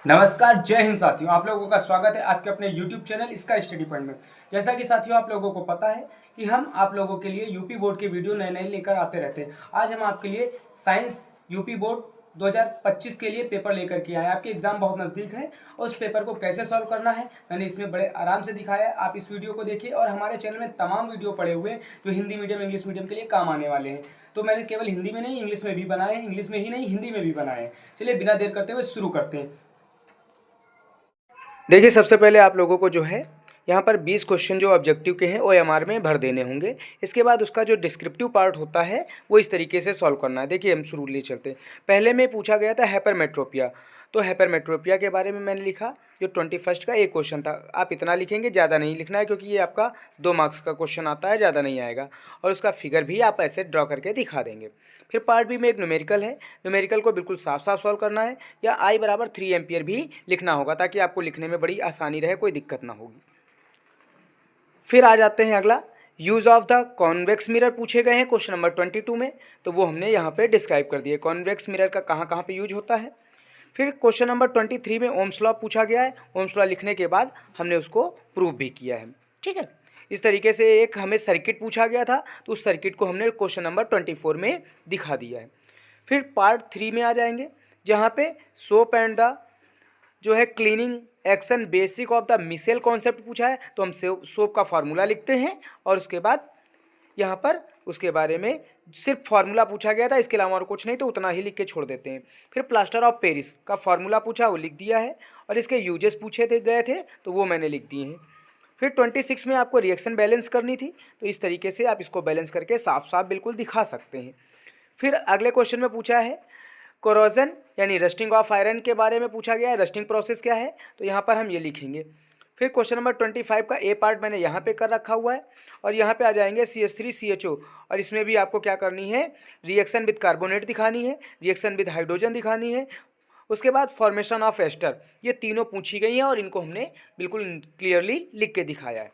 नमस्कार, जय हिंद साथियों। आप लोगों का स्वागत है आपके अपने YouTube चैनल इसका स्टडी पॉइंट में। जैसा कि साथियों आप लोगों को पता है कि हम आप लोगों के लिए यूपी बोर्ड के वीडियो नए नए लेकर आते रहते हैं। आज हम आपके लिए साइंस यूपी बोर्ड 2025 के लिए पेपर लेकर के आए हैं। आपके एग्जाम बहुत नज़दीक है और उस पेपर को कैसे सॉल्व करना है मैंने इसमें बड़े आराम से दिखाया है। आप इस वीडियो को देखिए और हमारे चैनल में तमाम वीडियो पड़े हुए हैं जो हिंदी मीडियम इंग्लिश मीडियम के लिए काम आने वाले हैं। तो मैंने केवल हिंदी में नहीं इंग्लिश में भी बनाए हैं, इंग्लिश में ही नहीं हिंदी में भी बनाए हैं। चलिए बिना देर करते हुए शुरू करते हैं। देखिए, सबसे पहले आप लोगों को जो है यहाँ पर 20 क्वेश्चन जो ऑब्जेक्टिव के हैं OMR में भर देने होंगे। इसके बाद उसका जो डिस्क्रिप्टिव पार्ट होता है वो इस तरीके से सॉल्व करना है। देखिए हम शुरू ले चलते हैं। पहले में पूछा गया था हाइपरमेट्रोपिया, तो हाइपरमेट्रोपिया के बारे में मैंने लिखा जो 21 का एक क्वेश्चन था। आप इतना लिखेंगे, ज़्यादा नहीं लिखना है क्योंकि ये आपका 2 मार्क्स का क्वेश्चन आता है, ज़्यादा नहीं आएगा। और उसका फिगर भी आप ऐसे ड्रॉ करके दिखा देंगे। फिर पार्ट बी में एक न्यूमेरिकल है, न्यूमेरिकल को बिल्कुल साफ साफ सॉल्व करना है या I = 3 एम्पियर भी लिखना होगा ताकि आपको लिखने में बड़ी आसानी रहे, कोई दिक्कत ना होगी। फिर आ जाते हैं अगला, use of the convex mirror पूछे गए हैं क्वेश्चन नंबर 22 में, तो वो हमने यहाँ पे डिस्क्राइब कर दिया कॉन्वेक्स मिरर का कहाँ कहाँ पे यूज होता है। फिर क्वेश्चन नंबर 23 में ओम्स लॉ पूछा गया है। ओम्स लॉ लिखने के बाद हमने उसको प्रूव भी किया है। ठीक है, इस तरीके से एक हमें सर्किट पूछा गया था तो उस सर्किट को हमने क्वेश्चन नंबर 24 में दिखा दिया है। फिर पार्ट 3 में आ जाएंगे जहाँ पे सोप एंड द जो है cleaning action basic of the micelle concept पूछा है, तो हम सोप का फार्मूला लिखते हैं और उसके बाद यहाँ पर उसके बारे में सिर्फ फार्मूला पूछा गया था, इसके अलावा और कुछ नहीं, तो उतना ही लिख के छोड़ देते हैं। फिर प्लास्टर ऑफ पेरिस का फार्मूला पूछा, वो लिख दिया है और इसके यूजेस पूछे गए थे तो वो मैंने लिख दिए हैं। फिर 26 में आपको रिएक्शन बैलेंस करनी थी, तो इस तरीके से आप इसको बैलेंस करके साफ साफ बिल्कुल दिखा सकते हैं। फिर अगले क्वेश्चन में पूछा है कोरोजन यानी रस्टिंग ऑफ आयरन के बारे में पूछा गया है, रस्टिंग प्रोसेस क्या है, तो यहाँ पर हम ये लिखेंगे। फिर क्वेश्चन नंबर 25 का ए पार्ट मैंने यहाँ पे कर रखा हुआ है और यहाँ पे आ जाएंगे CH3CHO और इसमें भी आपको क्या करनी है, रिएक्शन विद कार्बोनेट दिखानी है, रिएक्शन विद हाइड्रोजन दिखानी है, उसके बाद फॉर्मेशन ऑफ एस्टर, ये तीनों पूछी गई हैं और इनको हमने बिल्कुल क्लियरली लिख के दिखाया है।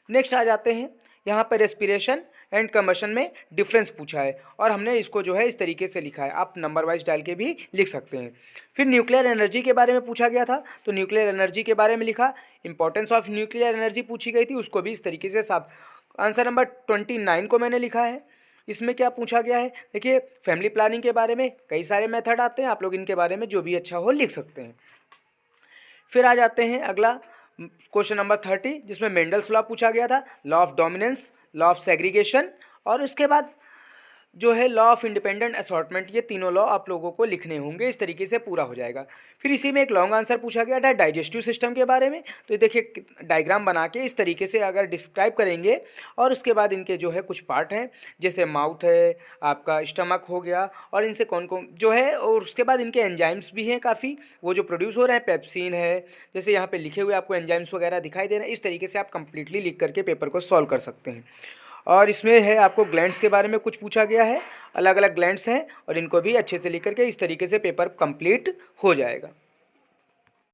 नेक्स्ट आ जाते हैं यहाँ पर रेस्पिरेशन एंड कंबशन में डिफरेंस पूछा है और हमने इसको जो है इस तरीके से लिखा है, आप नंबर वाइज डाल के भी लिख सकते हैं। फिर न्यूक्लियर एनर्जी के बारे में पूछा गया था, तो न्यूक्लियर एनर्जी के बारे में लिखा, इंपॉर्टेंस ऑफ न्यूक्लियर एनर्जी पूछी गई थी, उसको भी इस तरीके से साफ। आंसर नंबर 29 को मैंने लिखा है। इसमें क्या पूछा गया है, देखिए फैमिली प्लानिंग के बारे में कई सारे मेथड आते हैं, आप लोग इनके बारे में जो भी अच्छा हो लिख सकते हैं। फिर आ जाते हैं अगला क्वेश्चन नंबर 30 जिसमें मेंडल्स लॉ पूछा गया था, law of dominance, law of segregation और उसके बाद जो है लॉ ऑफ इंडिपेंडेंट असॉर्टमेंट, ये तीनों लॉ आप लोगों को लिखने होंगे। इस तरीके से पूरा हो जाएगा। फिर इसी में एक लॉन्ग आंसर पूछा गया था डाइजेस्टिव सिस्टम के बारे में, तो ये देखिए डायग्राम बना के इस तरीके से अगर डिस्क्राइब करेंगे और उसके बाद इनके जो है कुछ पार्ट हैं जैसे माउथ है, आपका स्टमक हो गया और इनसे कौन कौन जो है, और उसके बाद इनके एंजाइम्स भी हैं काफ़ी, वो जो प्रोड्यूस हो रहे हैं, पेप्सिन है, जैसे यहाँ पे लिखे हुए आपको एंजाइम्स वगैरह दिखाई दे रहे हैं। इस तरीके से आप कंप्लीटली लिख करके पेपर को सॉल्व कर सकते हैं। और इसमें है आपको ग्लैंड्स के बारे में कुछ पूछा गया है, अलग अलग ग्लैंड्स हैं और इनको भी अच्छे से लिख करके इस तरीके से पेपर कंप्लीट हो जाएगा।